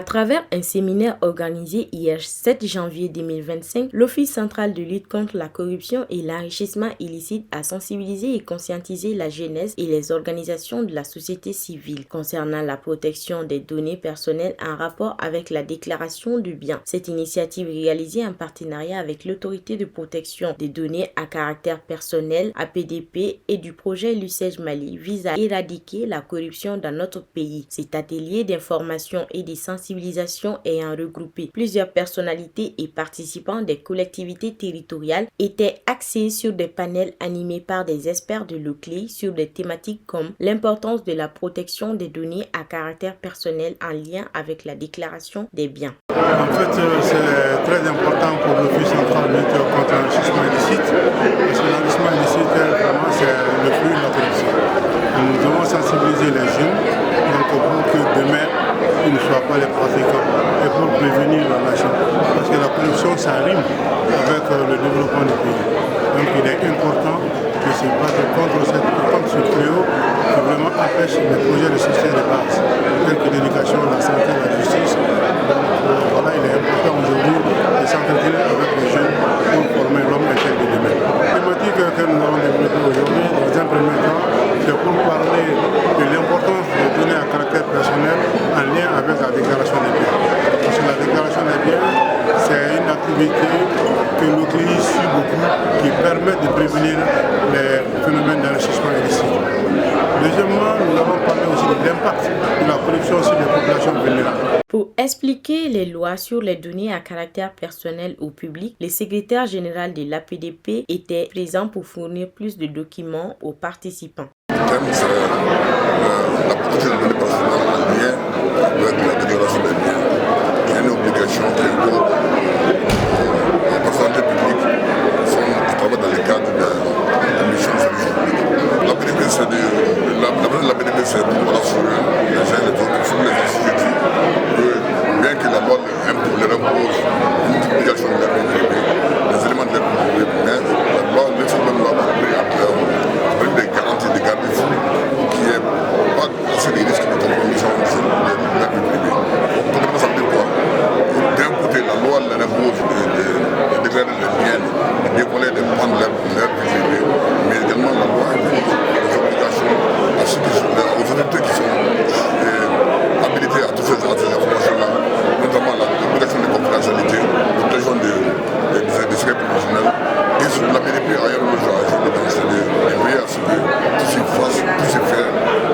À travers un séminaire organisé hier 7 janvier 2025, l'Office central de lutte contre la corruption et l'enrichissement illicite a sensibilisé et conscientisé la jeunesse et les organisations de la société civile concernant la protection des données personnelles en rapport avec la déclaration du bien. Cette initiative réalisée en partenariat avec l'Autorité de protection des données à caractère personnel APDP et du projet Lucège Mali vise à éradiquer la corruption dans notre pays. Cet atelier d'information et de sensibilisation ayant regroupé plusieurs personnalités et participants des collectivités territoriales était axé sur des panels animés par des experts de l'OCLEI sur des thématiques comme l'importance de la protection des données à caractère personnel en lien avec la déclaration des biens. En fait, c'est très important pour l'Office central de lutte contre l'enrichissement illicite, parce que l'enrichissement illicite, vraiment, c'est le fruit de la corruption. Nous devons sensibiliser les jeunes pour que demain, ils ne soient pas les pratiquants et pour prévenir la nation. Parce que la corruption, ça rime avec le développement du pays. Donc il est important de se battre contre ce fléau qui vraiment empêche les projets de société de base, tels que l'éducation, la santé, la justice. Donc voilà, il est important aujourd'hui de s'entretenir avec les jeunes pour former l'homme intègre de demain. La thématique que nous avons développée aujourd'hui, dans un premier temps, c'est pour parler de l'importance des données à caractère personnel en lien avec la déclaration des biens. Parce que la déclaration des biens, c'est une activité que l'OCLEI suit beaucoup, qui permet de prévenir les phénomènes d'enrichissement illicite. Deuxièmement, nous avons parlé aussi de l'impact de la corruption sur les populations vulnérables. Pour expliquer les lois sur les données à caractère personnel au public, le secrétaire général de l'APDP était présent pour fournir plus de documents aux participants. Le thème, c'est la protection des données personnelles en lien avec la déclaration des biens, qui est une obligation qui incombe aux personnalités publiques qui travaillent dans le cadre de missions de service public. L'APDP, c'est pour rassurer les gens, les autres, sur les instituts, que bien que la loi leur impose une obligation de leur vie privée, les éléments de leur vie privée, mais la loi, le même loi avec des garanties de garde qui n'est pas assez des risques de compromission de la vie privée. Donc ça veut dire quoi? D'un côté, la loi leur impose de déclarer les biens, de dévoiler des pans de leur vie privée, mais également la loi impose des obligations à ceux qui sont aux autorités qui sont habilités à toutes ces informations-là, notamment l'obligation de confidentialité, l'obligation des secrets professionnels, et sur la BDP ailleurs le jour, de veiller à ce que tout se fasse, tout se fait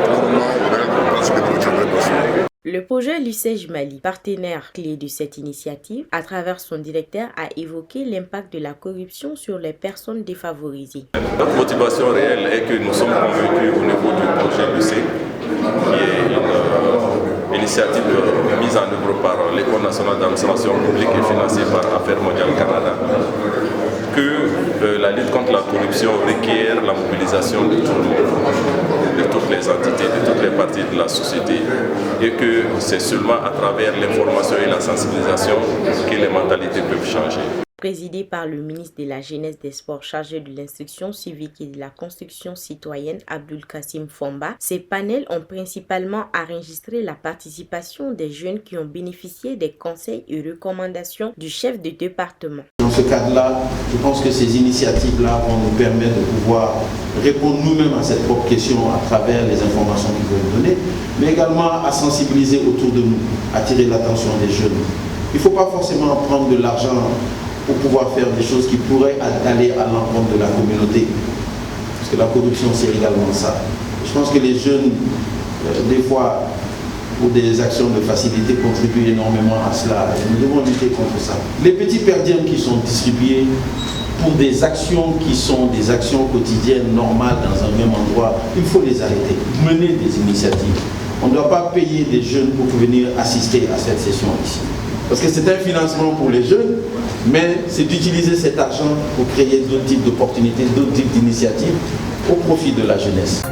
conformément aux règles de principe de protection des personnels. Le projet Lucège Mali, partenaire clé de cette initiative, à travers son directeur, a évoqué l'impact de la corruption sur les personnes défavorisées. Notre motivation réelle est que nous sommes convaincus au niveau du projet Lucège, qui est une initiative mise en œuvre par l'École nationale d'administration publique et financée par Affaires mondiales Canada, que la lutte contre la corruption requiert la mobilisation de tout le monde, de toutes les entités, de toutes les parties de la société, et que c'est seulement à travers l'information et la sensibilisation que les mentalités peuvent changer. Présidé par le ministre de la Jeunesse des Sports chargé de l'instruction civique et de la construction citoyenne Abdoul Kassim Fomba, ces panels ont principalement enregistré la participation des jeunes qui ont bénéficié des conseils et recommandations du chef de département. Dans ce cadre-là, je pense que ces initiatives-là vont nous permettre de pouvoir répondre nous-mêmes à cette propre question à travers les informations qu'ils veulent donner, mais également à sensibiliser autour de nous, attirer l'attention des jeunes. Il ne faut pas forcément prendre de l'argent pour pouvoir faire des choses qui pourraient aller à l'encontre de la communauté. Parce que la corruption, c'est également ça. Je pense que les jeunes, des fois, pour des actions de facilité, contribuent énormément à cela. Et nous devons lutter contre ça. Les petits perdièmes qui sont distribués pour des actions qui sont des actions quotidiennes, normales, dans un même endroit, il faut les arrêter, mener des initiatives. On ne doit pas payer des jeunes pour venir assister à cette session ici. Parce que c'est un financement pour les jeunes, mais c'est d'utiliser cet argent pour créer d'autres types d'opportunités, d'autres types d'initiatives au profit de la jeunesse.